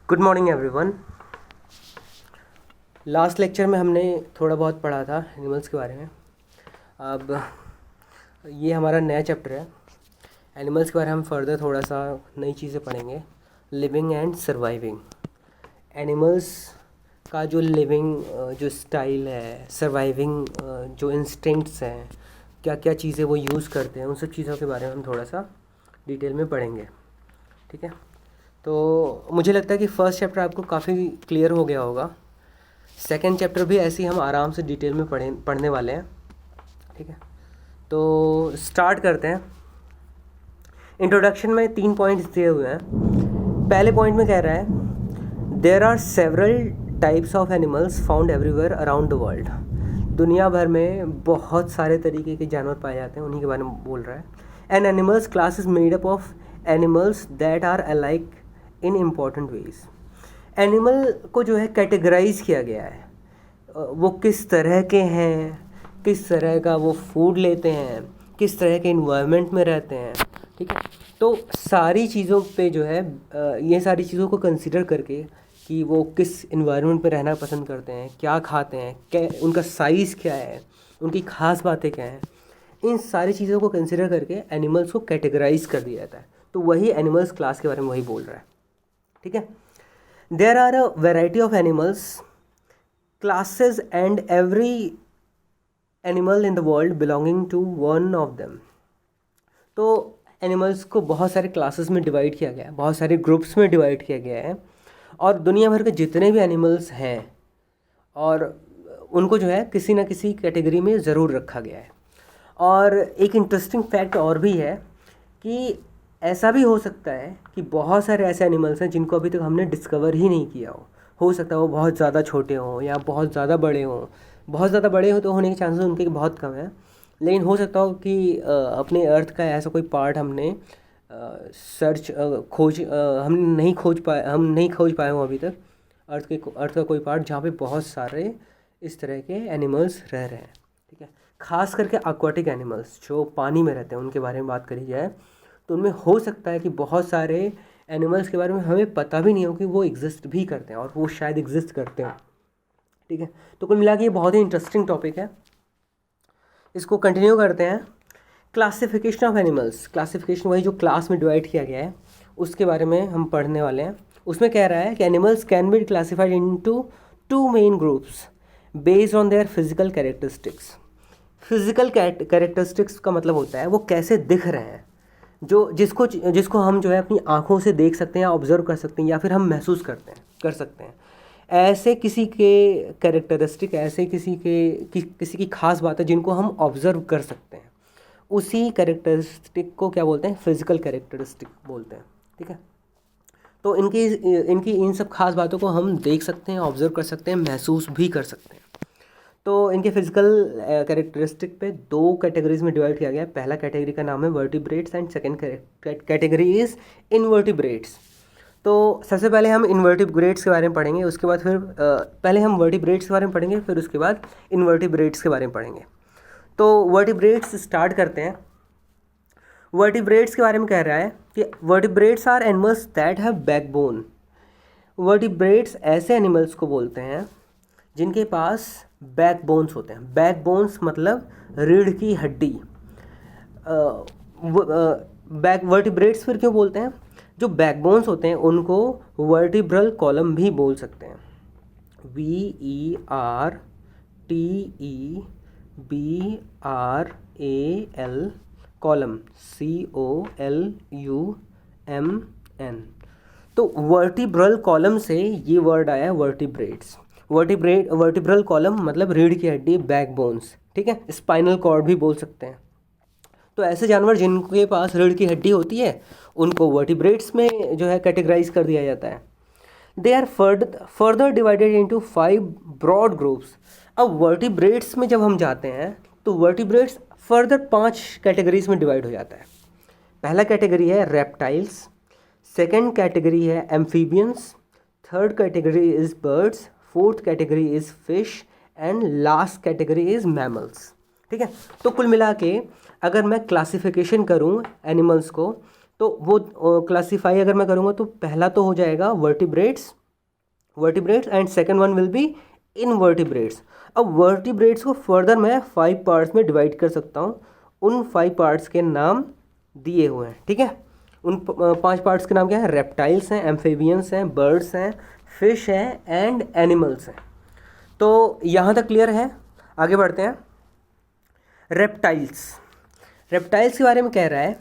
Good morning everyone. Last lecture में हमने थोड़ा बहुत पढ़ा था एनिमल्स के बारे में। अब ये हमारा नया चैप्टर है। एनिमल्स के बारे में हम फर्दर थोड़ा सा नई चीज़ें पढ़ेंगे। Living and surviving. एनिमल्स का जो लिविंग जो स्टाइल है, सर्वाइविंग जो इंस्टिंक्ट्स हैं, क्या क्या चीज़ें वो यूज़ करते हैं, उन सब चीज़ों के बारे में हम थोड़ा सा डिटेल में पढ़ेंगे। ठीक है, तो मुझे लगता है कि फ़र्स्ट चैप्टर आपको काफ़ी क्लियर हो गया होगा। सेकंड चैप्टर भी ऐसे ही हम आराम से डिटेल में पढ़ने वाले हैं। ठीक है, तो स्टार्ट करते हैं। इंट्रोडक्शन में 3 पॉइंट्स दिए हुए हैं। पहले पॉइंट में कह रहा है there are several types of animals found everywhere around the world. दुनिया भर में बहुत सारे तरीके के जानवर पाए जाते हैं, उन्हीं के बारे में बोल रहा है। An animals class is made up of animals that are alike in important ways. Animal को जो है कैटेगराइज किया गया है, वो किस तरह के हैं, किस तरह का वो फूड लेते हैं, किस तरह के इन्वायरमेंट में रहते हैं। ठीक है, तो सारी चीज़ों पे जो है ये सारी चीज़ों को कंसिडर करके कि वो किस इन्वायरमेंट में रहना पसंद करते हैं, क्या खाते हैं, क्या उनका साइज़ क्या है, उनकी ख़ास बातें क्या हैं, इन सारी चीज़ों को कंसिडर करके एनिमल्स को कैटेगराइज कर दिया जाता है। तो वही एनिमल्स क्लास के बारे में वही बोल रहा है। ठीक है, there are a variety of animals classes and every animal in the world belonging to one of them. तो एनिमल्स को बहुत सारे क्लासेस में डिवाइड किया गया है, बहुत सारे ग्रुप्स में डिवाइड किया गया है, और दुनिया भर के जितने भी एनिमल्स हैं और उनको जो है किसी न किसी कैटेगरी में ज़रूर रखा गया है। और एक इंटरेस्टिंग फैक्ट और भी है कि ऐसा भी हो सकता है कि बहुत सारे ऐसे एनिमल्स हैं जिनको अभी तक हमने डिस्कवर ही नहीं किया हो सकता है वो बहुत ज़्यादा छोटे हों या बहुत ज़्यादा बड़े हों। बहुत ज़्यादा बड़े हो तो होने के चांसेस उनके बहुत कम हैं, लेकिन हो सकता हो कि अपने अर्थ का ऐसा कोई पार्ट हमने हम नहीं खोज पाए हों अभी तक अर्थ का कोई पार्ट जहाँ पे बहुत सारे इस तरह के एनिमल्स रह रहे हैं। ठीक है, खास करके एक्वाटिक एनिमल्स जो पानी में रहते हैं उनके बारे में बात करी जाए तो उनमें हो सकता है कि बहुत सारे एनिमल्स के बारे में हमें पता भी नहीं हो कि वो एग्जिस्ट भी करते हैं और वो शायद एग्जिस्ट करते हैं। ठीक है, तो कुल मिला के ये बहुत ही इंटरेस्टिंग टॉपिक है। इसको कंटिन्यू करते हैं। Classification of animals. क्लासिफिकेशन वही जो क्लास में डिवाइड किया गया है उसके बारे में हम पढ़ने वाले हैं। उसमें कह रहा है कि animals can be classified into 2 main groups based on their physical characteristics. Physical characteristics का मतलब होता है वो कैसे दिख रहे हैं, जो जिसको हम जो है अपनी आँखों से देख सकते हैं, ऑब्जर्व कर सकते हैं, या फिर हम महसूस कर सकते हैं। ऐसे किसी के कैरेक्टरिस्टिक, ऐसे किसी की खास बात है जिनको हम ऑब्जर्व कर सकते हैं, उसी कैरेक्टरिस्टिक को क्या बोलते हैं? फिजिकल कैरेक्टरिस्टिक बोलते हैं। ठीक है, तो इनकी इन सब खास बातों को हम देख सकते हैं, ऑब्जर्व कर सकते हैं, महसूस भी कर सकते हैं। तो इनके फिजिकल कैरेक्टरिस्टिक पे 2 कैटेगरीज में डिवाइड किया गया है। पहला कैटेगरी का नाम है vertebrates and second category is invertebrates. तो सबसे पहले हम इनवर्टिब्रेट्स के बारे में पढ़ेंगे, उसके बाद फिर पहले हम वर्टिब्रेट्स के बारे में पढ़ेंगे, फिर उसके बाद इनवर्टिब्रेट्स के बारे में पढ़ेंगे। तो वर्टिब्रेट्स स्टार्ट करते हैं। वर्टिब्रेट्स के बारे में कह रहा है कि vertebrates are animals that have backbone. Vertebrates ऐसे एनिमल्स को बोलते हैं जिनके पास बैकबोन्स होते हैं। बैकबोन्स मतलब रीढ़ की हड्डी। वर्टिब्रेट्स फिर क्यों बोलते हैं? जो बैकबोन्स होते हैं उनको वर्टिब्रल कॉलम भी बोल सकते हैं। VERTEBRAL column COLUMN। तो वर्टिब्रल कॉलम से ये वर्ड आया है वर्टिब्रेट्स। वर्टिब्रल कॉलम मतलब रीढ़ की हड्डी, बैकबोन्स। ठीक है, स्पाइनल कॉर्ड भी बोल सकते हैं। तो ऐसे जानवर जिनके पास रीढ़ की हड्डी होती है उनको वर्टिब्रेट्स में जो है कैटेगराइज कर दिया जाता है। They are further divided into 5 broad groups. अब वर्टिब्रेट्स में जब हम जाते हैं तो वर्टिब्रेट्स फर्दर 5 कैटेगरीज में डिवाइड हो जाता है। पहला कैटेगरी है रेप्टाइल्स, सेकेंड कैटेगरी है amphibians, third category is birds, fourth category is fish and last category is mammals. ठीक है, तो कुल मिला के अगर मैं क्लासिफिकेशन करूं एनिमल्स को तो वो क्लासीफाई अगर मैं करूँगा तो पहला तो हो जाएगा vertebrates, vertebrates and second one will be invertebrates. अब वर्टिब्रेट्स को फर्दर मैं 5 पार्ट्स में डिवाइड कर सकता हूँ। उन 5 पार्ट्स के नाम दिए हुए हैं, ठीक है। उन 5 पार्ट्स के नाम क्या है? रेप्टाइल्स हैं, एम्फीबियंस हैं, बर्ड्स हैं, फिश हैं एंड एनिमल्स हैं। तो यहाँ तक क्लियर है? आगे बढ़ते हैं। रेप्टाइल्स के बारे में कह रहा है,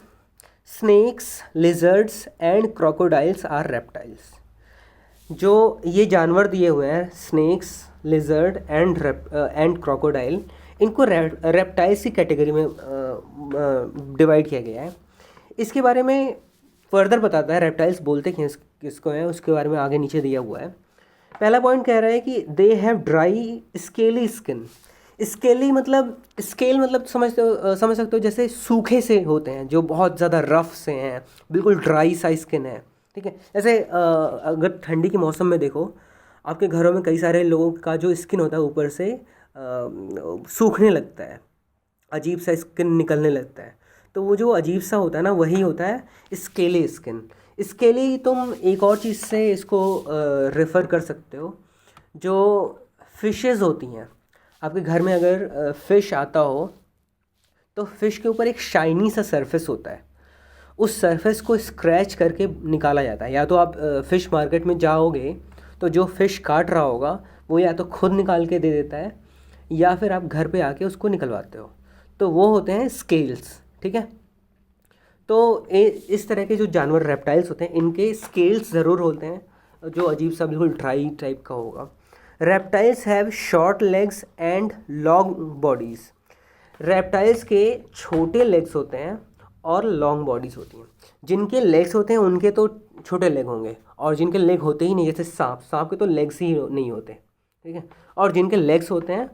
snakes, lizards and crocodiles are reptiles. जो ये जानवर दिए हुए हैं, स्नेक्स, लिजर्ड एंड क्रोकोडाइल, इनको रेप्टाइल्स की कैटेगरी में डिवाइड किया गया है। इसके बारे में फर्दर बताता है, रेप्टाइल्स बोलते किसको हैं उसके बारे में आगे नीचे दिया हुआ है। पहला पॉइंट कह रहा है कि they have dry scaly skin. Scaly मतलब, स्केल मतलब समझ सकते हो जैसे सूखे से होते हैं, जो बहुत ज़्यादा रफ से हैं, बिल्कुल ड्राई सा स्किन है, ठीक है। जैसे अगर ठंडी के मौसम में देखो, आपके घरों में कई सारे लोगों का जो स्किन होता है ऊपर से सूखने लगता है, अजीब सा स्किन निकलने लगता है। तो वो जो अजीब सा होता है ना, वही होता है स्केली स्किन। स्केली तुम एक और चीज़ से इसको रेफ़र कर सकते हो, जो फिशेज़ होती हैं। आपके घर में अगर फ़िश आता हो तो फ़िश के ऊपर एक शाइनी सा सरफेस होता है, उस सरफेस को स्क्रैच करके निकाला जाता है। या तो आप फ़िश मार्केट में जाओगे तो जो फ़िश काट रहा होगा वो या तो खुद निकाल के दे देता है, या फिर आप घर पे आके उसको निकलवाते हो। तो वो होते हैं स्केल्स, ठीक है। तो इस तरह के जो जानवर रेप्टाइल्स होते हैं, इनके स्केल्स ज़रूर होते हैं, जो अजीब सा बिल्कुल ड्राई टाइप का होगा। Reptiles have short legs and long bodies. Reptiles के छोटे लेग्स होते हैं और लॉन्ग बॉडीज़ होती हैं। जिनके लेग्स होते हैं उनके तो छोटे लेग होंगे, और जिनके लेग होते ही नहीं, जैसे सांप के तो लेग्स ही नहीं होते, ठीक है। और जिनके लेग्स होते हैं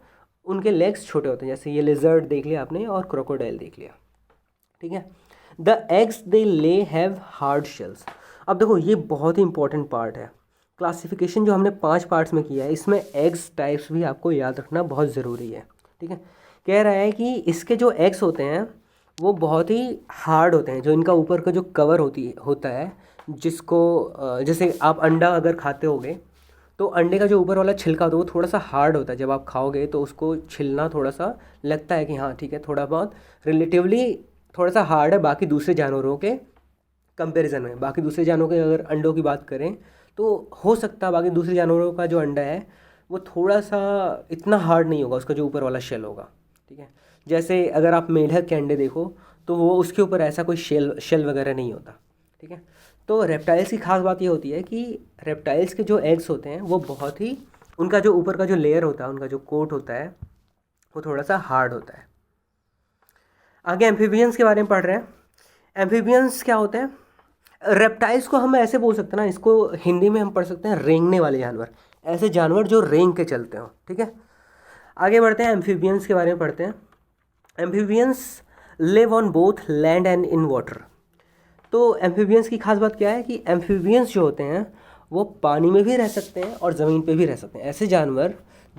उनके लेग्स छोटे होते हैं, जैसे ये लिजर्ड देख लिया आपने और क्रोकोडाइल देख लिया, ठीक है। द एग्स दे ले हैव हार्ड शेल्स। अब देखो, ये बहुत ही इंपॉर्टेंट पार्ट है। क्लासिफिकेशन जो हमने 5 पार्ट्स में किया है, इसमें एग्स टाइप्स भी आपको याद रखना बहुत ज़रूरी है, ठीक है। कह रहा है कि इसके जो एग्स होते हैं वो बहुत ही हार्ड होते हैं। जो इनका ऊपर का जो कवर होता है, जिसको जैसे आप अंडा अगर खाते होगे तो अंडे का जो ऊपर वाला छिलका होता है वो थोड़ा सा हार्ड होता है। जब आप खाओगे तो उसको छिलना थोड़ा सा लगता है कि हाँ ठीक है, थोड़ा बहुत रिलेटिवली थोड़ा सा हार्ड है बाकी दूसरे जानवरों के कंपैरिजन में। बाकी दूसरे जानवरों के अगर अंडों की बात करें तो हो सकता है बाकी दूसरे जानवरों का जो अंडा है वो थोड़ा सा इतना हार्ड नहीं होगा, उसका जो ऊपर वाला शेल होगा, ठीक है। जैसे अगर आप मेढक के अंडे देखो तो वो उसके ऊपर ऐसा कोई शेल वगैरह नहीं होता, ठीक है। तो रेप्टाइल्स की खास बात ये होती है कि रेप्टाइल्स के जो एग्स होते हैं वो बहुत ही, उनका जो ऊपर का जो लेयर होता है, उनका जो कोट होता है वो थोड़ा सा हार्ड होता है। आगे एम्फीबियंस के बारे में पढ़ रहे हैं। एम्फीबियंस क्या होते हैं? रेप्टाइल्स को हम ऐसे बोल सकते हैं ना, इसको हिंदी में हम पढ़ सकते हैं रेंगने वाले जानवर, ऐसे जानवर जो रेंग के चलते हो, ठीक है। आगे बढ़ते हैं, एम्फीबियंस के बारे में पढ़ते हैं। Amphibians live on both land and in water. तो एम्फीबियंस की खास बात क्या है कि एम्फीबियंस जो होते हैं वो पानी में भी रह सकते हैं और ज़मीन पे भी रह सकते हैं। ऐसे जानवर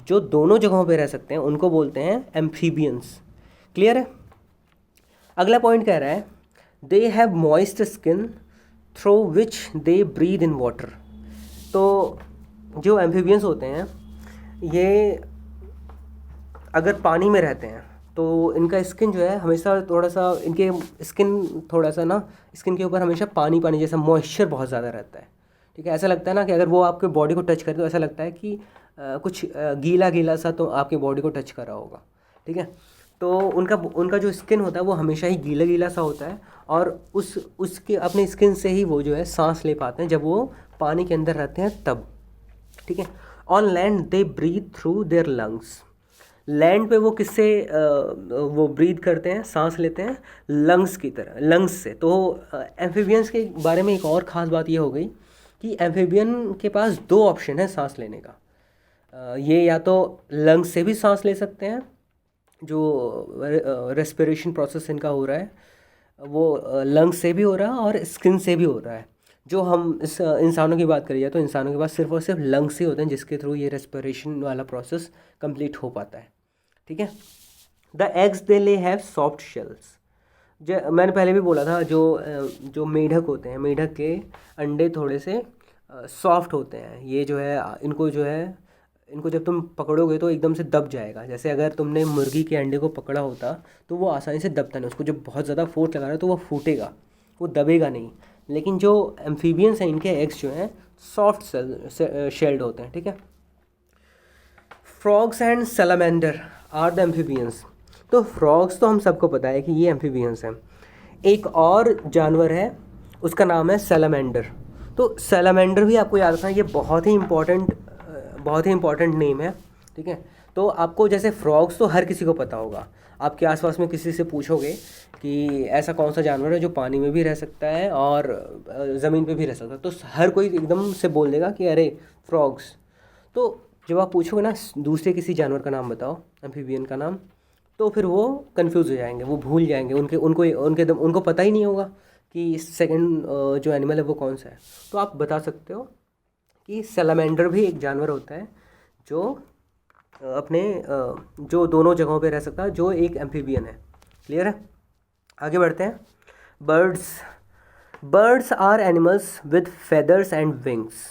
जो दोनों जगहों पे रह सकते हैं उनको बोलते हैं एम्फीबियंस। क्लियर है? अगला पॉइंट कह रहा है, they have moist skin through which they breathe in water. तो जो एम्फीबियंस होते हैं ये अगर पानी में रहते हैं तो इनका स्किन जो है हमेशा थोड़ा सा, इनके स्किन थोड़ा सा ना, स्किन के ऊपर हमेशा पानी पानी जैसा मॉइस्चर बहुत ज़्यादा रहता है, ठीक है। ऐसा लगता है ना कि अगर वो आपके बॉडी को टच करे तो ऐसा लगता है कि कुछ गीला गीला सा तो आपके बॉडी को टच कर रहा होगा, ठीक है। तो उनका जो स्किन होता है वो हमेशा ही गीला गीला सा होता है, और उसके अपने स्किन से ही वो जो है सांस ले पाते हैं जब वो पानी के अंदर रहते हैं तब, ठीक है। On land they breathe through their lungs. Land पे वो किससे वो ब्रीथ करते हैं, सांस लेते हैं लंग्स की तरह, लंग्स से। तो एम्फीबियंस के बारे में एक और ख़ास बात ये हो गई कि एम्फीबियन के पास 2 ऑप्शन है सांस लेने का। ये या तो लंग्स से भी सांस ले सकते हैं, जो रेस्पिरेशन प्रोसेस इनका हो रहा है वो लंग्स से भी हो रहा है और स्किन से भी हो रहा है। जो हम इस इंसानों की बात करिए तो इंसानों के पास सिर्फ और सिर्फ लंग्स ही होते हैं जिसके थ्रू ये रेस्पिरेशन वाला प्रोसेस कंप्लीट हो पाता है, ठीक है। द एग्स दे ले हैव सॉफ्ट शेल्स। मैंने पहले भी बोला था, जो मेढक होते हैं, मेढक के अंडे थोड़े से सॉफ्ट होते हैं। ये जो है इनको जब तुम पकड़ोगे तो एकदम से दब जाएगा। जैसे अगर तुमने मुर्गी के अंडे को पकड़ा होता तो वो आसानी से दबता नहीं, उसको जब बहुत ज़्यादा फोर्स लगा रहा है तो वो फूटेगा, वो दबेगा नहीं। लेकिन जो एम्फीबियंस हैं इनके एग्स जो हैं सॉफ्ट शेल्ड होते हैं, ठीक है। Frogs and salamander are the amphibians. तो फ्रॉग्स तो हम सबको पता है कि ये एम्फीबियंस हैं। एक और जानवर है उसका नाम है सैलामेंडर। तो सैलामेंडर भी आपको याद रखना, ये बहुत ही इम्पॉर्टेंट नेम है, ठीक है। तो आपको जैसे फ्रॉग्स तो हर किसी को पता होगा, आपके आसपास में किसी से पूछोगे कि ऐसा कौन सा जानवर है जो पानी में भी रह सकता है और ज़मीन पे भी रह सकता है, तो हर कोई एकदम से बोल देगा कि अरे फ्रॉग्स। तो जब आप पूछोगे ना दूसरे किसी जानवर का नाम बताओ, एम्फीबियन का नाम, तो फिर वो कंफ्यूज हो जाएंगे, वो भूल जाएंगे, उनको पता ही नहीं होगा कि सेकंड जो एनिमल है वो कौन सा है। तो आप बता सकते हो कि सैलामेंडर भी एक जानवर होता है जो अपने जो दोनों जगहों पे रह सकता है, जो एक एम्फीबियन है। क्लियर है? आगे बढ़ते हैं। Birds are animals with feathers and wings.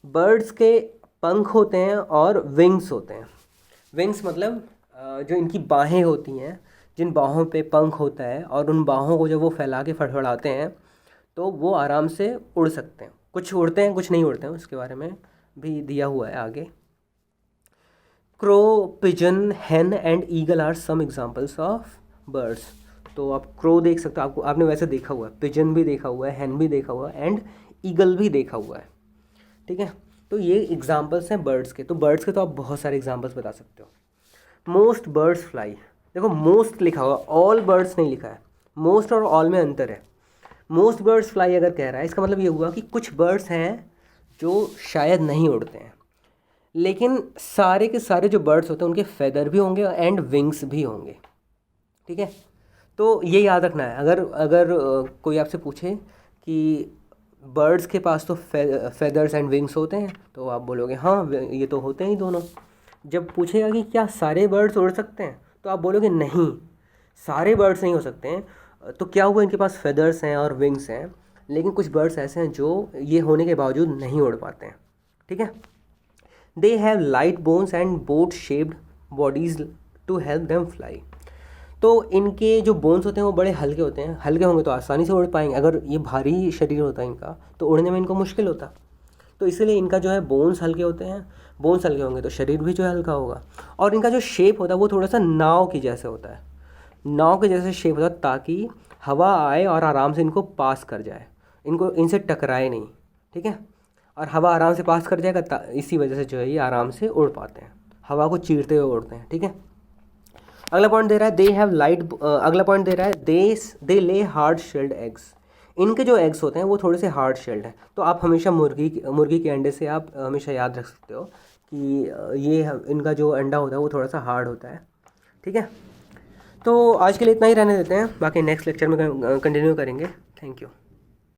Birds के पंख होते हैं और विंग्स होते हैं। विंग्स मतलब जो इनकी बाहें होती हैं, जिन बाहों पे पंख होता है, और उन बाहों को जब वो फैला के फड़फड़ाते हैं तो वो आराम से उड़ सकते हैं। कुछ उड़ते हैं कुछ नहीं उड़ते हैं, उसके बारे में भी दिया हुआ है आगे। Crow, pigeon, hen and eagle are some examples of birds. तो आप क्रो देख सकते हो, आपने वैसे देखा हुआ है, पिजन भी देखा हुआ है, हेन भी देखा हुआ है एंड ईगल भी देखा हुआ है, ठीक है। तो ये एग्जांपल्स हैं बर्ड्स के। तो बर्ड्स के तो आप बहुत सारे एग्जांपल्स बता सकते हो। Most birds fly. देखो मोस्ट लिखा हुआ, ऑल बर्ड्स नहीं लिखा है। मोस्ट और ऑल में अंतर है। मोस्ट बर्ड्स फ्लाई अगर कह रहा है, इसका मतलब ये हुआ कि कुछ बर्ड्स हैं जो शायद नहीं उड़ते हैं, लेकिन सारे के सारे जो बर्ड्स होते हैं उनके फेदर भी होंगे एंड विंग्स भी होंगे, ठीक है। तो ये याद रखना है। अगर कोई आपसे पूछे कि बर्ड्स के पास तो फेदर्स एंड विंग्स होते हैं, तो आप बोलोगे हाँ ये तो होते हैं ही दोनों। जब पूछेगा कि क्या सारे बर्ड्स उड़ सकते हैं, तो आप बोलोगे नहीं, सारे बर्ड्स नहीं हो सकते हैं। तो क्या हुआ, इनके पास फेदर्स हैं और विंग्स हैं, लेकिन कुछ बर्ड्स ऐसे हैं जो ये होने के बावजूद नहीं उड़ पाते हैं, ठीक है। They have light bones and boat shaped bodies to help them fly. तो इनके जो बोन्स होते हैं वो बड़े हल्के होते हैं। हल्के होंगे तो आसानी से उड़ पाएंगे। अगर ये भारी शरीर होता है इनका तो उड़ने में इनको मुश्किल होता। तो इसीलिए इनका जो है बोन्स हल्के होते हैं। बोन्स हल्के होंगे तो शरीर भी जो है हल्का होगा। और इनका जो शेप होता है वो थोड़ा सा नाव की जैसे होता है। नाव के जैसे शेप होता है ताकि हवा आए और आराम से इनको पास कर जाए, इनसे टकराए नहीं, ठीक है। और हवा आराम से पास कर जाएगा, इसी वजह से जो है ये आराम से उड़ पाते हैं, हवा को चीरते हुए उड़ते हैं, ठीक है। अगला पॉइंट दे रहा है दे हैव लाइट। अगला पॉइंट दे रहा है दे ले हार्ड शेल्ड एग्स। इनके जो एग्स होते हैं वो थोड़े से हार्ड शेल्ड हैं। तो आप हमेशा मुर्गी के अंडे से आप हमेशा याद रख सकते हो कि ये इनका जो अंडा होता है वो थोड़ा सा हार्ड होता है, ठीक है। तो आज के लिए इतना ही रहने देते हैं, बाकी नेक्स्ट लेक्चर में कंटिन्यू करेंगे। Thank you.